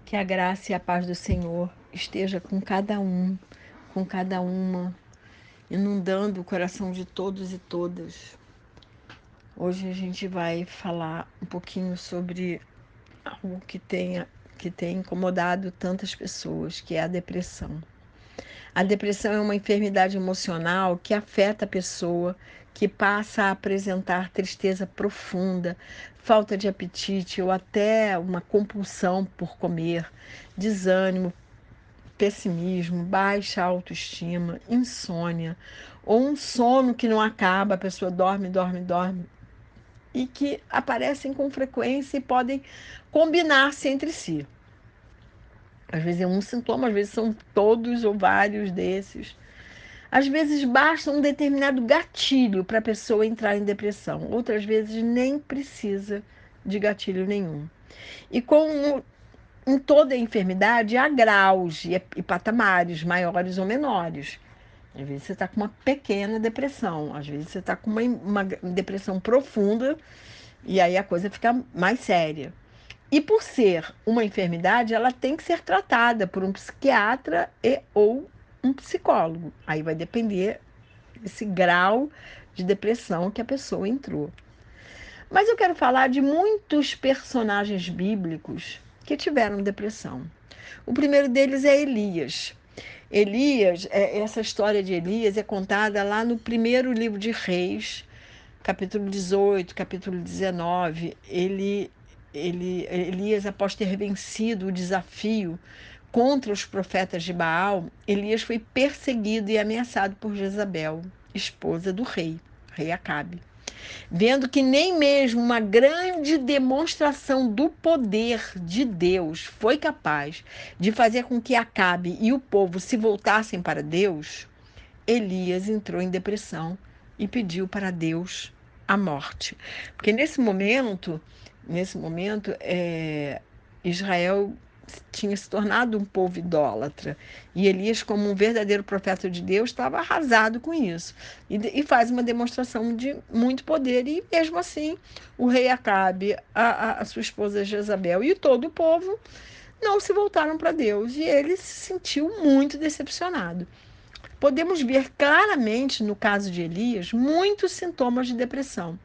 Que a graça e a paz do Senhor esteja com cada um, com cada uma, inundando o coração de todos e todas. Hoje a gente vai falar um pouquinho sobre algo que tem incomodado tantas pessoas, que é a depressão. A depressão é uma enfermidade emocional que afeta a pessoa, que passa a apresentar tristeza profunda, falta de apetite ou até uma compulsão por comer, desânimo, pessimismo, baixa autoestima, insônia, ou um sono que não acaba, a pessoa dorme, dorme, dorme, e que aparecem com frequência e podem combinar-se entre si. Às vezes é um sintoma, às vezes são todos ou vários desses. Às vezes basta um determinado gatilho para a pessoa entrar em depressão, outras vezes nem precisa de gatilho nenhum. E como em toda a enfermidade há graus e patamares maiores ou menores. Às vezes você está com uma pequena depressão, às vezes você está com uma depressão profunda e aí a coisa fica mais séria. E por ser uma enfermidade, ela tem que ser tratada por um psiquiatra e ou um psicólogo. Aí vai depender desse grau de depressão que a pessoa entrou. Mas eu quero falar de muitos personagens bíblicos que tiveram depressão. O primeiro deles é Elias. Essa história de Elias é contada lá no primeiro livro de Reis, capítulo 18, capítulo 19. Elias, após ter vencido o desafio contra os profetas de Baal, Elias foi perseguido e ameaçado por Jezabel, esposa do rei Acabe. Vendo que nem mesmo uma grande demonstração do poder de Deus foi capaz de fazer com que Acabe e o povo se voltassem para Deus, Elias entrou em depressão e pediu para Deus a morte. Porque Israel tinha se tornado um povo idólatra. E Elias, como um verdadeiro profeta de Deus, estava arrasado com isso. E faz uma demonstração de muito poder. E mesmo assim, o rei Acabe, a sua esposa Jezabel e todo o povo não se voltaram para Deus. E ele se sentiu muito decepcionado. Podemos ver claramente, no caso de Elias, muitos sintomas de depressão.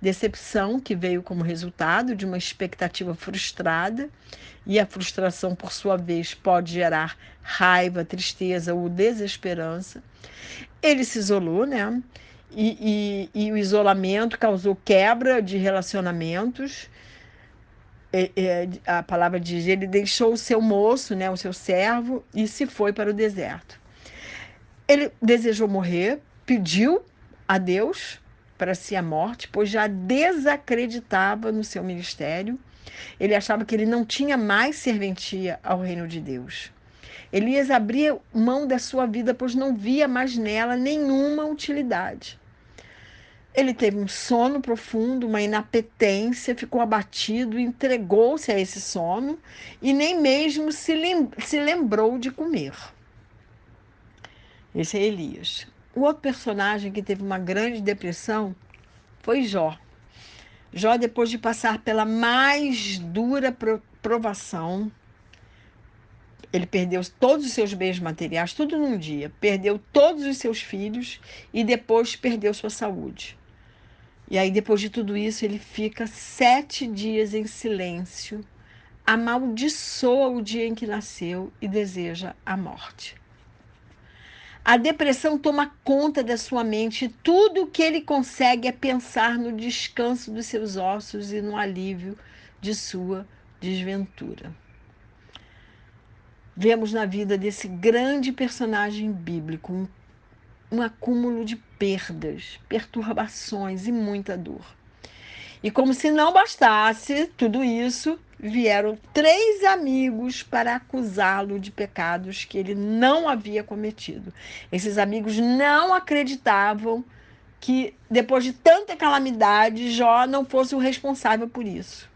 Decepção que veio como resultado de uma expectativa frustrada, e a frustração, por sua vez, pode gerar raiva, tristeza ou desesperança. Ele se isolou, né? E o isolamento causou quebra de relacionamentos. A palavra diz: ele deixou o seu moço, né, o seu servo, e se foi para o deserto. Ele desejou morrer, pediu a Deus para si a morte, pois já desacreditava no seu ministério. Ele achava que ele não tinha mais serventia ao reino de Deus. Elias abria mão da sua vida, pois não via mais nela nenhuma utilidade. Ele teve um sono profundo, uma inapetência, ficou abatido, entregou-se a esse sono e nem mesmo se lembrou de comer. Esse é Elias. O outro personagem que teve uma grande depressão foi Jó. Jó, depois de passar pela mais dura provação, ele perdeu todos os seus bens materiais, tudo num dia, perdeu todos os seus filhos e depois perdeu sua saúde. E aí, depois de tudo isso, ele fica 7 dias em silêncio, amaldiçoa o dia em que nasceu e deseja a morte. A depressão toma conta da sua mente e tudo o que ele consegue é pensar no descanso dos seus ossos e no alívio de sua desventura. Vemos na vida desse grande personagem bíblico um acúmulo de perdas, perturbações e muita dor. E como se não bastasse tudo isso, vieram 3 amigos para acusá-lo de pecados que ele não havia cometido. Esses amigos não acreditavam que, depois de tanta calamidade, Jó não fosse o responsável por isso.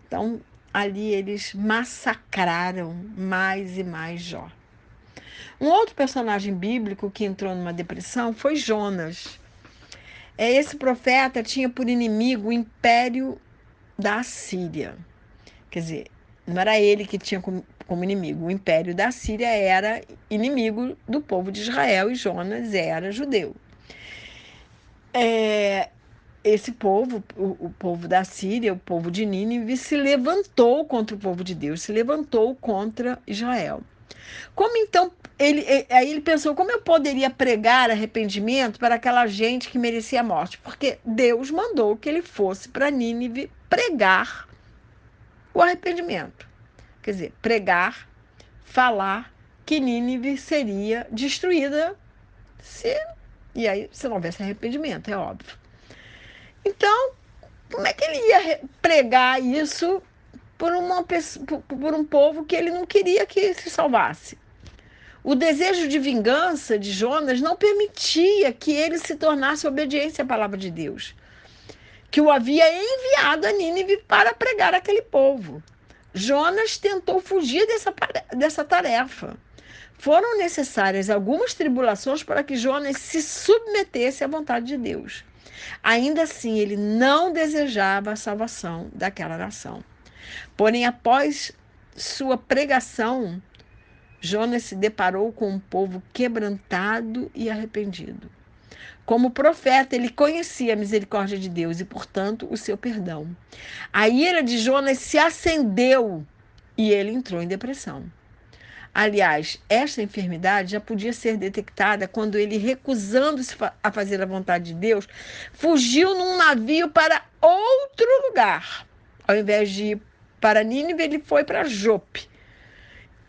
Então, ali eles massacraram mais e mais Jó. Um outro personagem bíblico que entrou numa depressão foi Jonas. Esse profeta tinha por inimigo o império da Assíria. Quer dizer, Não era ele que tinha como inimigo. O império da Síria era inimigo do povo de Israel e Jonas era judeu. Esse povo, o povo da Síria, o povo de Nínive, se levantou contra o povo de Deus, se levantou contra Israel. Como então, aí ele pensou, como eu poderia pregar arrependimento para aquela gente que merecia a morte? Porque Deus mandou que ele fosse para Nínive pregar o arrependimento. Quer dizer, pregar, falar que Nínive seria destruída e aí se não houvesse arrependimento, é óbvio. Então, como é que ele ia pregar isso por um povo que ele não queria que se salvasse? O desejo de vingança de Jonas não permitia que ele se tornasse obediente à palavra de Deus, que o havia enviado a Nínive para pregar aquele povo. Jonas tentou fugir dessa tarefa. Foram necessárias algumas tribulações para que Jonas se submetesse à vontade de Deus. Ainda assim, ele não desejava a salvação daquela nação. Porém, após sua pregação, Jonas se deparou com um povo quebrantado e arrependido. Como profeta, ele conhecia a misericórdia de Deus e, portanto, o seu perdão. A ira de Jonas se acendeu e ele entrou em depressão. Aliás, esta enfermidade já podia ser detectada quando ele, recusando-se a fazer a vontade de Deus, fugiu num navio para outro lugar. Ao invés de ir para Nínive, ele foi para Jope.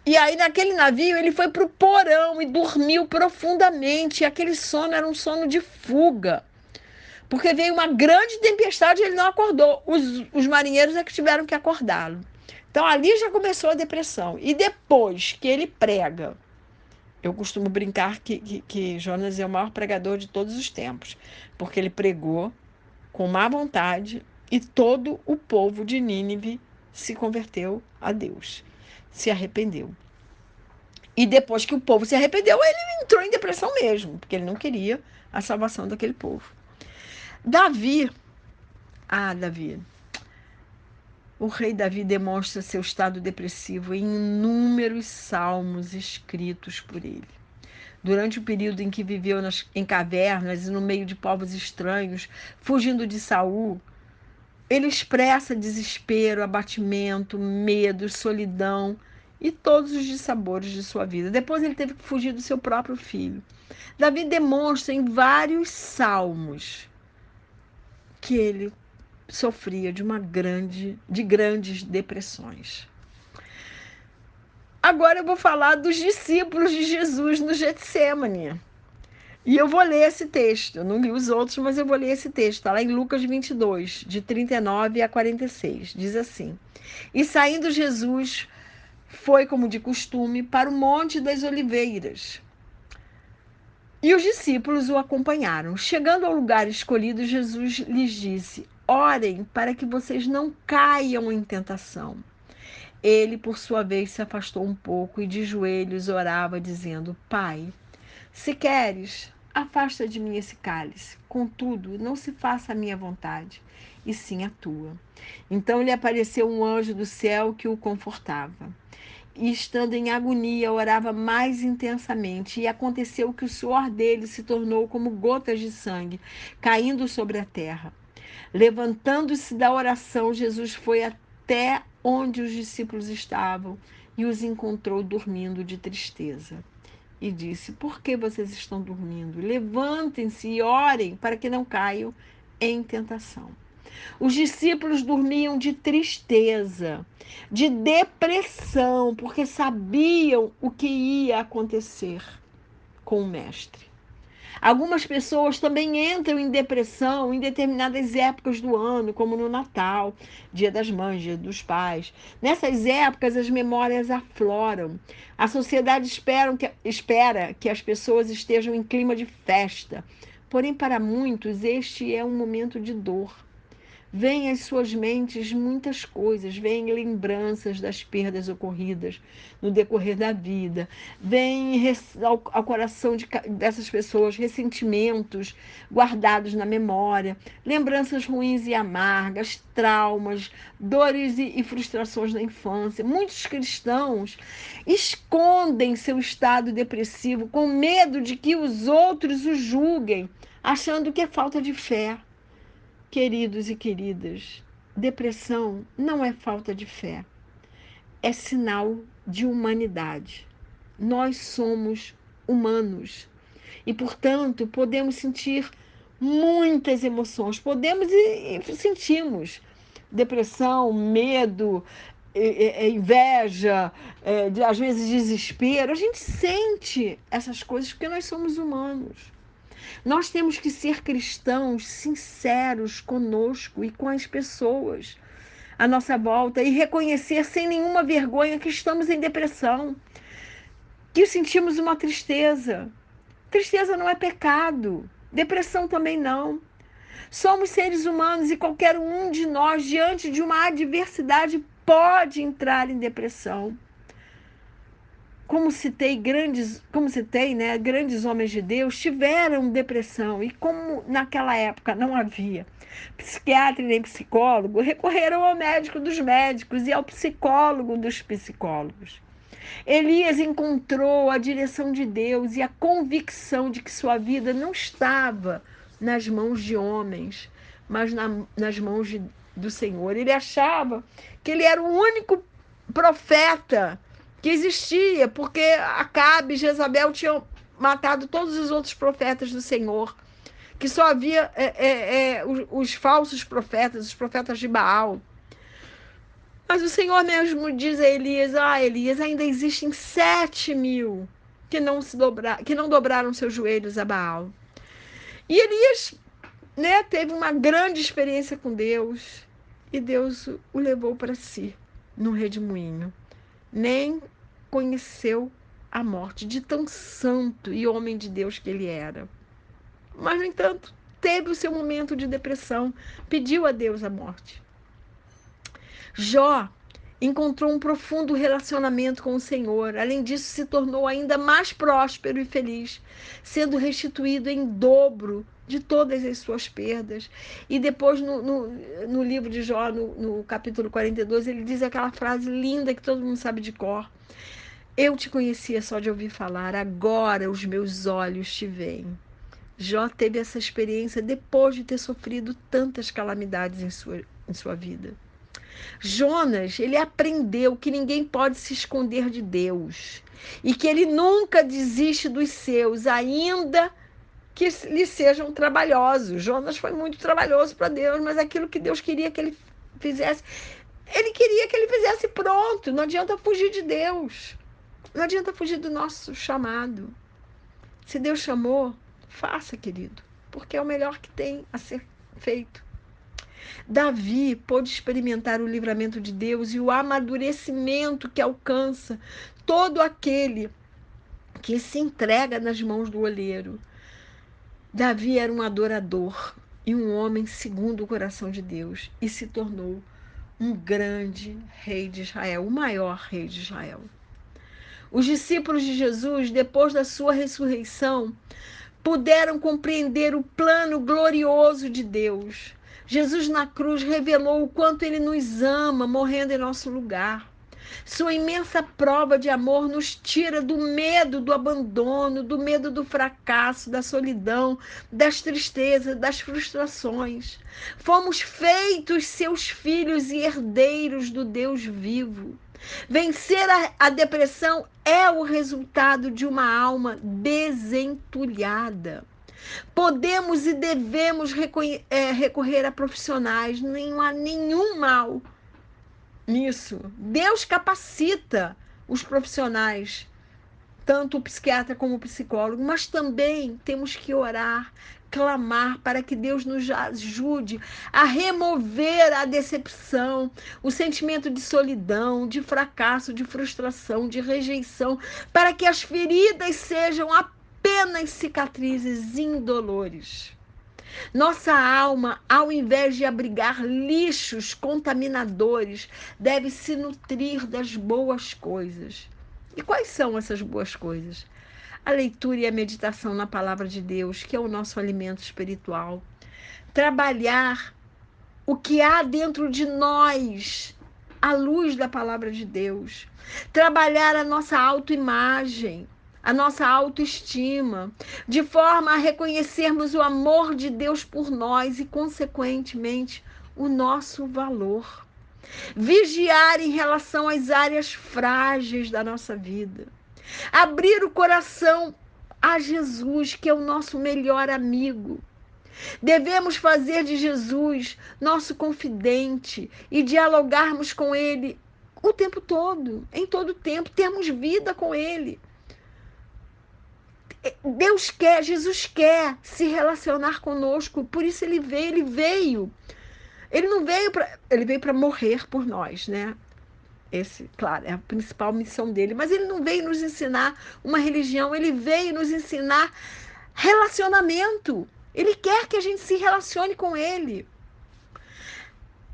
E aí, naquele navio, ele foi para o porão e dormiu profundamente. E aquele sono era um sono de fuga. Porque veio uma grande tempestade e ele não acordou. Os marinheiros é que tiveram que acordá-lo. Então, ali já começou a depressão. E depois que ele prega, eu costumo brincar que Jonas é o maior pregador de todos os tempos. Porque ele pregou com má vontade e todo o povo de Nínive se converteu a Deus. Se arrependeu. E depois que o povo se arrependeu, ele entrou em depressão mesmo, porque ele não queria a salvação daquele povo. Davi, Davi, o rei Davi demonstra seu estado depressivo em inúmeros salmos escritos por ele. Durante o período em que viveu em cavernas e no meio de povos estranhos, fugindo de Saul, ele expressa desespero, abatimento, medo, solidão e todos os dissabores de sua vida. Depois ele teve que fugir do seu próprio filho. Davi demonstra em vários salmos que ele sofria de grandes depressões. Agora eu vou falar dos discípulos de Jesus no Getsêmani. E eu vou ler esse texto. Eu não li os outros, mas eu vou ler esse texto. Está lá em Lucas 22, de 39 a 46. Diz assim: E saindo Jesus, foi, como de costume, para o Monte das Oliveiras. E os discípulos o acompanharam. Chegando ao lugar escolhido, Jesus lhes disse: Orem para que vocês não caiam em tentação. Ele, por sua vez, se afastou um pouco e de joelhos orava, dizendo: Pai, se queres, afasta de mim esse cálice. Contudo, não se faça a minha vontade, e sim a tua. Então lhe apareceu um anjo do céu que o confortava. E, estando em agonia, orava mais intensamente. E aconteceu que o suor dele se tornou como gotas de sangue, caindo sobre a terra. Levantando-se da oração, Jesus foi até onde os discípulos estavam e os encontrou dormindo de tristeza. E disse: Por que vocês estão dormindo? Levantem-se e orem para que não caiam em tentação. Os discípulos dormiam de tristeza, de depressão, porque sabiam o que ia acontecer com o Mestre. Algumas pessoas também entram em depressão em determinadas épocas do ano, como no Natal, Dia das Mães, Dia dos Pais. Nessas épocas, as memórias afloram. A sociedade espera que as pessoas estejam em clima de festa. Porém, para muitos, este é um momento de dor. Vêm às suas mentes muitas coisas, vêm lembranças das perdas ocorridas no decorrer da vida, vêm ao coração dessas pessoas ressentimentos guardados na memória, lembranças ruins e amargas, traumas, dores e frustrações da infância. Muitos cristãos escondem seu estado depressivo com medo de que os outros o julguem, achando que é falta de fé. Queridos e queridas, depressão não é falta de fé, é sinal de humanidade. Nós somos humanos e, portanto, podemos sentir muitas emoções, podemos e sentimos depressão, medo, inveja, às vezes desespero. A gente sente essas coisas porque nós somos humanos. Nós temos que ser cristãos sinceros conosco e com as pessoas à nossa volta e reconhecer sem nenhuma vergonha que estamos em depressão, que sentimos uma tristeza. Tristeza não é pecado, depressão também não. Somos seres humanos e qualquer um de nós, diante de uma adversidade, pode entrar em depressão. Como citei, grandes homens de Deus tiveram depressão e como naquela época não havia psiquiatra nem psicólogo, recorreram ao médico dos médicos e ao psicólogo dos psicólogos. Elias encontrou a direção de Deus e a convicção de que sua vida não estava nas mãos de homens, mas nas mãos do Senhor. Ele achava que ele era o único profeta que existia, porque Acabe e Jezabel tinham matado todos os outros profetas do Senhor, que só havia os falsos profetas, os profetas de Baal. Mas o Senhor mesmo diz a Elias: Elias, ainda existem 7.000 que não dobraram seus joelhos a Baal. E Elias, teve uma grande experiência com Deus, e Deus o levou para si, num redemoinho. Nem conheceu a morte, de tão santo e homem de Deus que ele era. Mas, no entanto, teve o seu momento de depressão, pediu a Deus a morte. Jó encontrou um profundo relacionamento com o Senhor. Além disso, se tornou ainda mais próspero e feliz, sendo restituído em dobro de todas as suas perdas. E depois, no livro de Jó, no capítulo 42, ele diz aquela frase linda que todo mundo sabe de cor: eu te conhecia só de ouvir falar, agora os meus olhos te veem. Jó teve essa experiência depois de ter sofrido tantas calamidades em sua vida. Jonas, ele aprendeu que ninguém pode se esconder de Deus e que ele nunca desiste dos seus, ainda que lhe sejam trabalhosos. Jonas foi muito trabalhoso para Deus, mas aquilo que Deus queria que ele fizesse, ele queria que ele fizesse pronto. Não adianta fugir de Deus. Não adianta fugir do nosso chamado. Se Deus chamou, faça, querido, porque é o melhor que tem a ser feito. Davi pôde experimentar o livramento de Deus e o amadurecimento que alcança todo aquele que se entrega nas mãos do olheiro. Davi era um adorador e um homem segundo o coração de Deus e se tornou um grande rei de Israel, o maior rei de Israel. Os discípulos de Jesus, depois da sua ressurreição, puderam compreender o plano glorioso de Deus. Jesus na cruz revelou o quanto ele nos ama, morrendo em nosso lugar. Sua imensa prova de amor nos tira do medo do abandono, do medo do fracasso, da solidão, das tristezas, das frustrações. Fomos feitos seus filhos e herdeiros do Deus vivo. Vencer a depressão é o resultado de uma alma desentulhada. Podemos e devemos recorrer a profissionais, não há nenhum mal nisso. Deus capacita os profissionais, tanto o psiquiatra como o psicólogo, mas também temos que orar, clamar para que Deus nos ajude a remover a decepção, o sentimento de solidão, de fracasso, de frustração, de rejeição, para que as feridas sejam apenas cicatrizes indolores. Nossa alma, ao invés de abrigar lixos contaminadores, deve se nutrir das boas coisas. E quais são essas boas coisas? A leitura e a meditação na palavra de Deus, que é o nosso alimento espiritual. Trabalhar o que há dentro de nós, à luz da palavra de Deus. Trabalhar a nossa autoimagem, a nossa autoestima, de forma a reconhecermos o amor de Deus por nós e, consequentemente, o nosso valor. Vigiar em relação às áreas frágeis da nossa vida. Abrir o coração a Jesus, que é o nosso melhor amigo. Devemos fazer de Jesus nosso confidente e dialogarmos com Ele o tempo todo, em todo tempo, termos vida com Ele. Deus quer, Jesus quer se relacionar conosco, por isso ele veio. Ele não veio para, ele veio para morrer por nós, né? Esse, claro, é a principal missão dele, mas ele não veio nos ensinar uma religião, ele veio nos ensinar relacionamento. Ele quer que a gente se relacione com ele.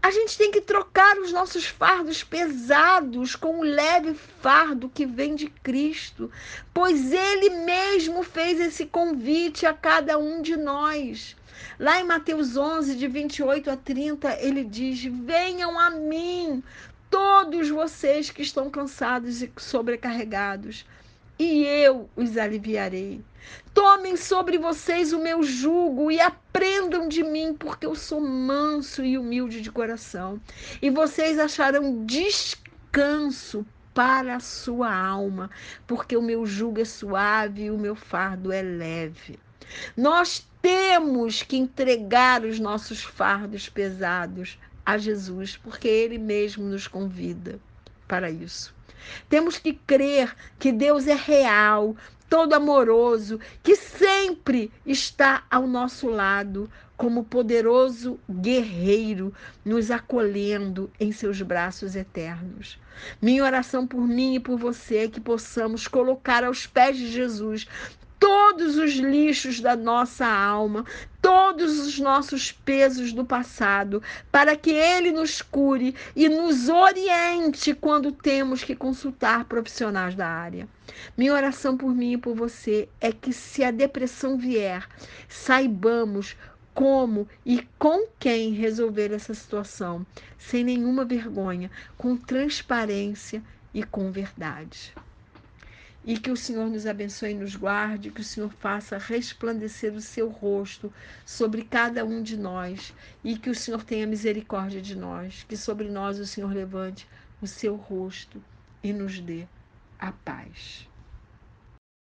A gente tem que trocar os nossos fardos pesados com o leve fardo que vem de Cristo, pois ele mesmo fez esse convite a cada um de nós. Lá em Mateus 11, de 28 a 30, ele diz: venham a mim, todos vocês que estão cansados e sobrecarregados, e eu os aliviarei. Tomem sobre vocês o meu jugo e aprendam de mim, porque eu sou manso e humilde de coração. E vocês acharão descanso para a sua alma, porque o meu jugo é suave e o meu fardo é leve. Nós temos que entregar os nossos fardos pesados a Jesus, porque Ele mesmo nos convida para isso. Temos que crer que Deus é real, todo amoroso, que sempre está ao nosso lado, como poderoso guerreiro, nos acolhendo em seus braços eternos. Minha oração por mim e por você é que possamos colocar aos pés de Jesus todos os lixos da nossa alma, todos os nossos pesos do passado, para que Ele nos cure e nos oriente quando temos que consultar profissionais da área. Minha oração por mim e por você é que, se a depressão vier, saibamos como e com quem resolver essa situação, sem nenhuma vergonha, com transparência e com verdade. E que o Senhor nos abençoe e nos guarde, que o Senhor faça resplandecer o seu rosto sobre cada um de nós, e que o Senhor tenha misericórdia de nós, que sobre nós o Senhor levante o seu rosto e nos dê a paz.